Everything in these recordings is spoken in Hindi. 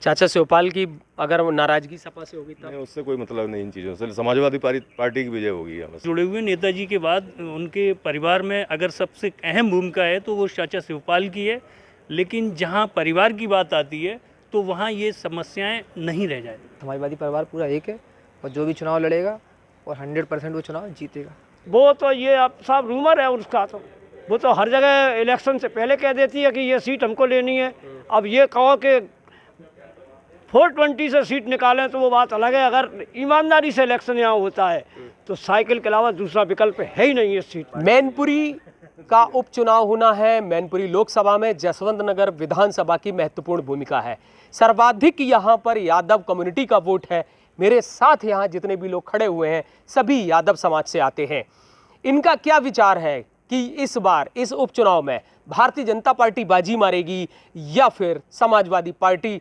चाचा शिवपाल की अगर नाराजगी सपा से होगी तब? नहीं, उससे कोई मतलब नहीं इन चीज़ों से। समाजवादी पार्टी की विजय होगी यहाँ बस। जुड़े हुए नेताजी के बाद उनके परिवार में अगर सबसे अहम भूमिका है तो वो चाचा शिवपाल की है, लेकिन जहाँ परिवार की बात आती है तो वहाँ ये समस्याएं नहीं रह जाती। समाजवादी परिवार पूरा एक है और जो भी चुनाव लड़ेगा और 100% वो चुनाव जीतेगा। वो तो ये अब सब रूमर है उसका, तो वो तो हर जगह इलेक्शन से पहले कह देती है कि ये सीट हमको लेनी है। अब ये कहो कि 420 से सीट निकालें तो वो बात अलग है। अगर ईमानदारी से इलेक्शन यहाँ होता है तो साइकिल के अलावा दूसरा विकल्प है ही नहीं इस सीट पर। मैनपुरी का उपचुनाव होना है। मैनपुरी लोकसभा में जसवंत नगर विधानसभा की महत्वपूर्ण भूमिका है। सर्वाधिक यहाँ पर यादव कम्युनिटी का वोट है। मेरे साथ यहाँ जितने भी लोग खड़े हुए हैं सभी यादव समाज से आते हैं। इनका क्या विचार है कि इस बार इस उपचुनाव में भारतीय जनता पार्टी बाजी मारेगी या फिर समाजवादी पार्टी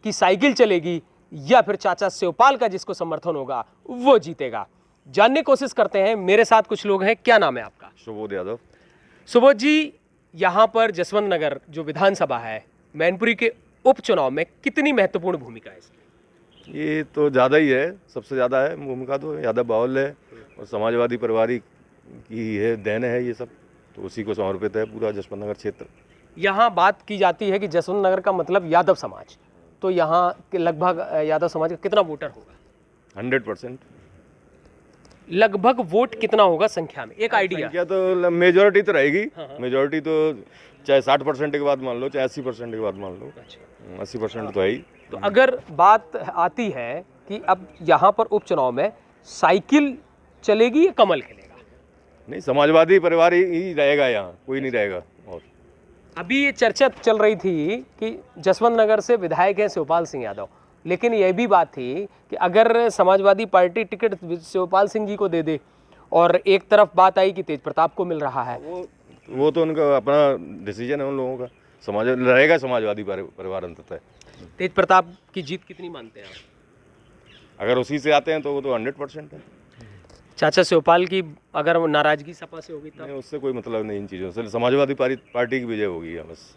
की साइकिल चलेगी या फिर चाचा शिवपाल का जिसको समर्थन होगा वो जीतेगा, जानने की कोशिश करते हैं। मेरे साथ कुछ लोग हैं। क्या नाम है आपका? सुबोध यादव। सुबोध जी, यहाँ पर जसवंत नगर जो विधानसभा है मैनपुरी के उपचुनाव में कितनी महत्वपूर्ण भूमिका है इसकी? ये तो ज़्यादा ही है, सबसे ज़्यादा है भूमिका तो यादव बाहुल्य है और समाजवादी परिवार की है, देन है ये सब, तो उसी को समर्पित है पूरा जसवंत नगर क्षेत्र। यहाँ बात की जाती है कि जसवंत नगर का मतलब यादव समाज, तो यहाँ के लगभग यादव समाज का कितना वोटर होगा? 100%। लगभग वोट कितना होगा संख्या में, एक आइडिया? क्या तो मेजोरिटी तो रहेगी। मेजोरिटी तो चाहे 60% के बाद मान लो, चाहे 80% के बाद मान लो। 80% तो है ही। तो अगर बात आती है कि अब यहाँ पर उपचुनाव में साइकिल चलेगी या कमल खेलेगा? नहीं, समाजवादी परिवार ही रहेगा यहाँ, कोई नहीं रहेगा। और अभी ये चर्चा चल रही थी कि जसवंत नगर से विधायक हैं शिवपाल सिंह यादव, लेकिन यह भी बात थी कि अगर समाजवादी पार्टी टिकट शिवपाल सिंह जी को दे दे, और एक तरफ बात आई कि तेज प्रताप को मिल रहा है। वो तो उनका अपना डिसीजन है उन लोगों का। समाज रहेगा समाजवादी परिवार अंततः। तेज प्रताप की जीत कितनी मानते हैं आप? अगर उसी से आते हैं तो वो तो 100% है। चाचा शिवपाल की अगर नाराजगी सपा से होगी तब? नहीं, उससे कोई मतलब नहीं इन चीज़ों से। समाजवादी पार्टी की विजय होगी यहाँ बस।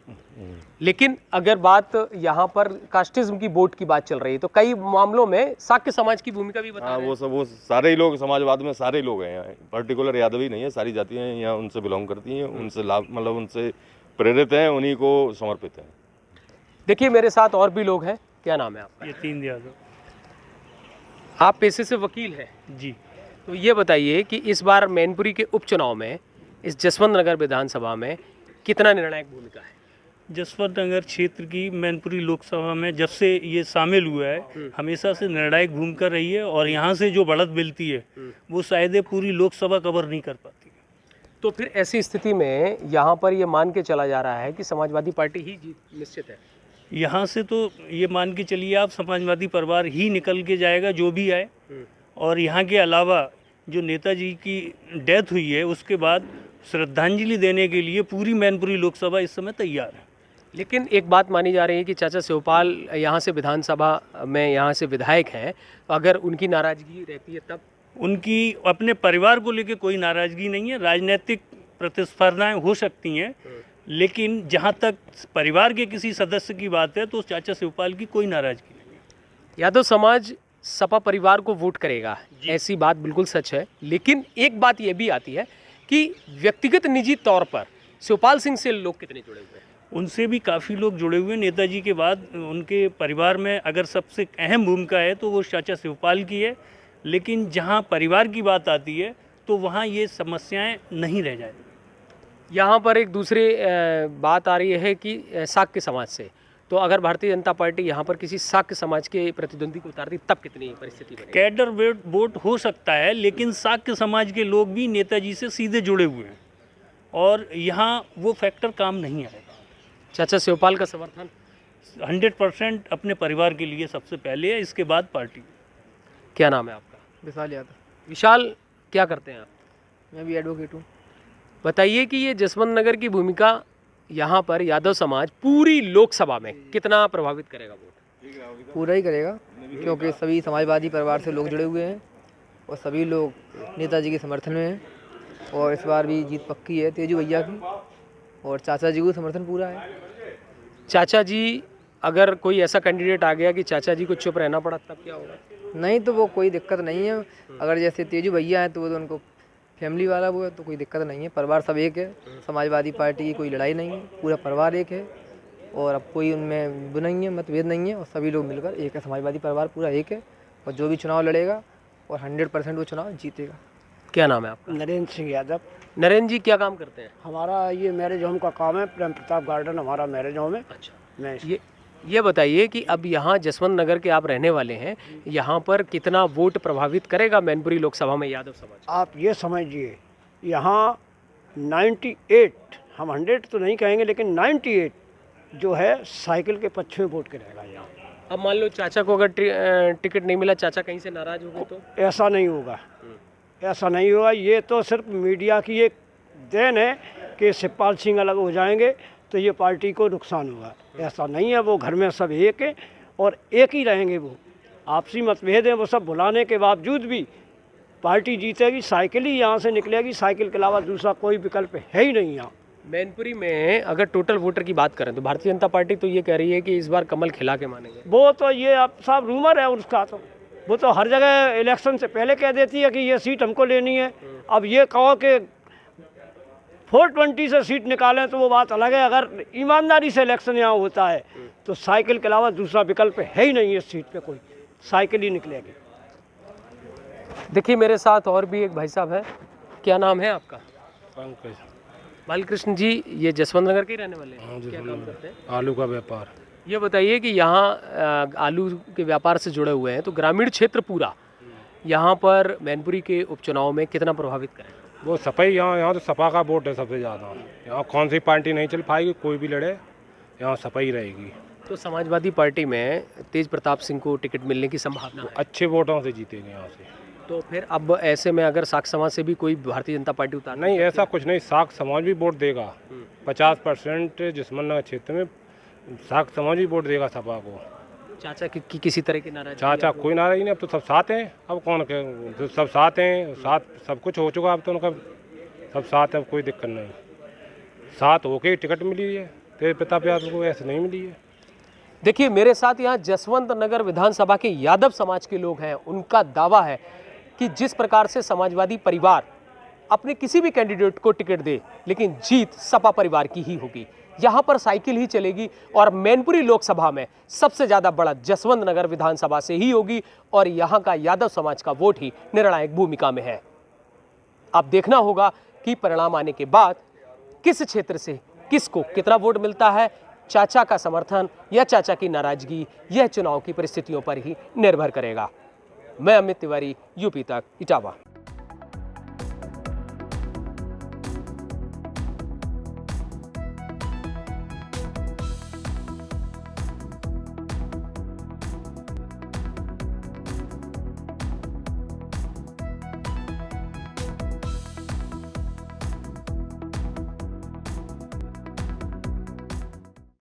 लेकिन अगर बात यहाँ पर कास्टिज्म की वोट की बात चल रही है तो कई मामलों में शाक्य समाज की भूमिका भी बता रहे हैं। वो सारे ही लोग समाजवाद में सारे लोग हैं यहाँ, पर्टिकुलर यादव ही नहीं है, सारी जातियाँ यहाँ उनसे बिलोंग करती हैं, उनसे लाभ मतलब उनसे प्रेरित हैं, उन्हीं को समर्पित हैं। देखिए मेरे साथ और भी लोग हैं। क्या नाम है आपका? यतीन यादव। आप पेशे से वकील हैं जी। तो ये बताइए कि इस बार मैनपुरी के उपचुनाव में इस जसवंत नगर विधानसभा में कितना निर्णायक भूमिका है? जसवंत नगर क्षेत्र की मैनपुरी लोकसभा में जब से ये शामिल हुआ है हमेशा से निर्णायक भूमिका रही है, और यहाँ से जो बढ़त मिलती है वो शायद पूरी लोकसभा कवर नहीं कर पाती। तो फिर ऐसी स्थिति में यहाँ पर ये मान के चला जा रहा है कि समाजवादी पार्टी ही जीत निश्चित है। यहाँ से तो ये मान के चलिए आप, समाजवादी परिवार ही निकल के जाएगा जो भी आए। और यहाँ के अलावा जो नेताजी की डेथ हुई है उसके बाद श्रद्धांजलि देने के लिए पूरी मैनपुरी लोकसभा इस समय तैयार है। लेकिन एक बात मानी जा रही है कि चाचा शिवपाल यहाँ से विधानसभा में यहाँ से विधायक हैं, तो अगर उनकी नाराजगी रहती है तब? उनकी अपने परिवार को लेकर कोई नाराजगी नहीं है। राजनीतिक प्रतिस्पर्धाएं हो सकती हैं, लेकिन जहाँ तक परिवार के किसी सदस्य की बात है तो चाचा शिवपाल की कोई नाराजगी नहीं है। यादव समाज सपा परिवार को वोट करेगा, ऐसी बात बिल्कुल सच है। लेकिन एक बात यह भी आती है कि व्यक्तिगत निजी तौर पर शिवपाल सिंह से लोग कितने जुड़े हुए हैं? उनसे भी काफ़ी लोग जुड़े हुए हैं। नेताजी के बाद उनके परिवार में अगर सबसे अहम भूमिका है तो वो चाचा शिवपाल की है, लेकिन जहाँ परिवार की बात आती है तो वहाँ ये समस्याएं नहीं रह जाती। यहाँ पर एक दूसरी बात आ रही है कि शाक्य समाज से, तो अगर भारतीय जनता पार्टी यहाँ पर किसी शाक्य समाज के प्रतिद्वंदी को उतारती तब कितनी परिस्थिति बनेगी? कैडर वोट हो सकता है, लेकिन शाक्य समाज के लोग भी नेताजी से सीधे जुड़े हुए हैं और यहाँ वो फैक्टर काम नहीं आएगा। चाचा शिवपाल का समर्थन 100% अपने परिवार के लिए सबसे पहले है, इसके बाद पार्टी। क्या नाम है आपका? विशाल यादव। विशाल, क्या करते हैं आप? मैं भी एडवोकेट हूँ। बताइए कि ये जसवंत नगर की भूमिका यहाँ पर यादव समाज पूरी लोकसभा में कितना प्रभावित करेगा वोट? पूरा ही करेगा, क्योंकि सभी समाजवादी परिवार से लोग जुड़े हुए हैं और सभी लोग नेताजी के समर्थन में हैं, और इस बार भी जीत पक्की है तेजू भैया की, और चाचा जी को समर्थन पूरा है। चाचा जी अगर कोई ऐसा कैंडिडेट आ गया कि चाचा जी को चुप रहना पड़ा तब क्या होगा? नहीं तो वो कोई दिक्कत नहीं है। अगर जैसे तेजू भैया हैं तो वो तो उनको फैमिली वाला वो है तो कोई दिक्कत नहीं है। परिवार सब एक है, समाजवादी पार्टी की कोई लड़ाई नहीं है, पूरा परिवार एक है और अब कोई उनमें वो नहीं है, मतभेद नहीं है और सभी लोग मिलकर एक है। समाजवादी परिवार पूरा एक है और जो भी चुनाव लड़ेगा और 100% वो चुनाव जीतेगा। क्या नाम है आपका? नरेंद्र सिंह यादव। नरेंद्र जी क्या काम करते हैं? हमारा ये मैरिज होम का काम है, प्रेम प्रताप गार्डन हमारा मैरिज होम है। अच्छा, मैं ये बताइए कि अब यहाँ जसवंत नगर के आप रहने वाले हैं, यहाँ पर कितना वोट प्रभावित करेगा मैनपुरी लोकसभा में यादव समाज? आप ये समझिए यहाँ 98, हम 100 तो नहीं कहेंगे लेकिन 98 जो है साइकिल के पक्ष में वोट करेगा यहाँ। अब मान लो चाचा को अगर टिकट नहीं मिला, चाचा कहीं से नाराज हो गए तो? ऐसा नहीं होगा, ऐसा नहीं होगा। ये तो सिर्फ मीडिया की एक देन है कि शिवपाल सिंह अलग हो जाएंगे तो ये पार्टी को नुकसान होगा। ऐसा नहीं है, वो घर में सब एक है और एक ही रहेंगे। वो आपसी मतभेद हैं, वो सब भुलाने के बावजूद भी पार्टी जीतेगी। साइकिल ही यहाँ से निकलेगी, साइकिल के अलावा दूसरा कोई विकल्प है ही नहीं यहाँ। मैनपुरी में अगर टोटल वोटर की बात करें तो भारतीय जनता पार्टी तो ये कह रही है कि इस बार कमल खिला के मानेंगे। वो तो ये अब साहब रूमर है उसका, तो वो तो हर जगह इलेक्शन से पहले कह देती है कि ये सीट हमको लेनी है। अब ये कहो कि 420 से सीट निकालें तो वो बात अलग है। अगर ईमानदारी से इलेक्शन यहाँ होता है तो साइकिल के अलावा दूसरा विकल्प है ही नहीं। इस सीट पे कोई साइकिल ही निकलेगी। देखिए मेरे साथ और भी एक भाई साहब है, क्या नाम है आपका? पंकज। बालकृष्ण जी, ये जसवंत नगर के ही रहने वाले हैं? क्या काम करते हैं? आलू का व्यापार। ये बताइए कि यहाँ आलू के व्यापार से जुड़े हुए हैं तो ग्रामीण क्षेत्र पूरा यहाँ पर मैनपुरी के उपचुनाव में कितना प्रभावित करेगा? वो सपा ही यहाँ तो सपा का वोट है सबसे ज़्यादा। यहाँ कौन सी पार्टी नहीं चल पाएगी, कोई भी लड़े यहाँ सपा ही रहेगी। तो समाजवादी पार्टी में तेज प्रताप सिंह को टिकट मिलने की संभावना है? अच्छे वोटों से जीतेंगे यहाँ से। तो फिर अब ऐसे में अगर साख समाज से भी कोई भारतीय जनता पार्टी उतार नहीं, ऐसा कुछ नहीं, साख समाज भी वोट देगा। 50% जसवंत नगर क्षेत्र में साख समाज भी वोट देगा सपा को। चाचा की किसी तरह की नाराजगी? चाचा कोई नाराज नहीं, अब तो सब साथ हैं। अब कौन के सब साथ हैं, साथ सब कुछ हो चुका, अब तो उनका सब साथ है, अब कोई दिक्कत नहीं। साथ होके टिकट मिली है, तेज प्रताप यादव को ऐसे नहीं मिली है। देखिए मेरे साथ यहाँ जसवंत नगर विधानसभा के यादव समाज के लोग हैं। उनका दावा है कि जिस प्रकार से समाजवादी परिवार अपने किसी भी कैंडिडेट को टिकट दे लेकिन जीत सपा परिवार की ही होगी। यहाँ पर साइकिल ही चलेगी और मैनपुरी लोकसभा में सबसे ज़्यादा बड़ा जसवंत नगर विधानसभा से ही होगी और यहाँ का यादव समाज का वोट ही निर्णायक भूमिका में है। अब देखना होगा कि परिणाम आने के बाद किस क्षेत्र से किसको कितना वोट मिलता है। चाचा का समर्थन या चाचा की नाराजगी, यह चुनाव की परिस्थितियों पर ही निर्भर करेगा। मैं अमित तिवारी, यूपी तक, इटावा।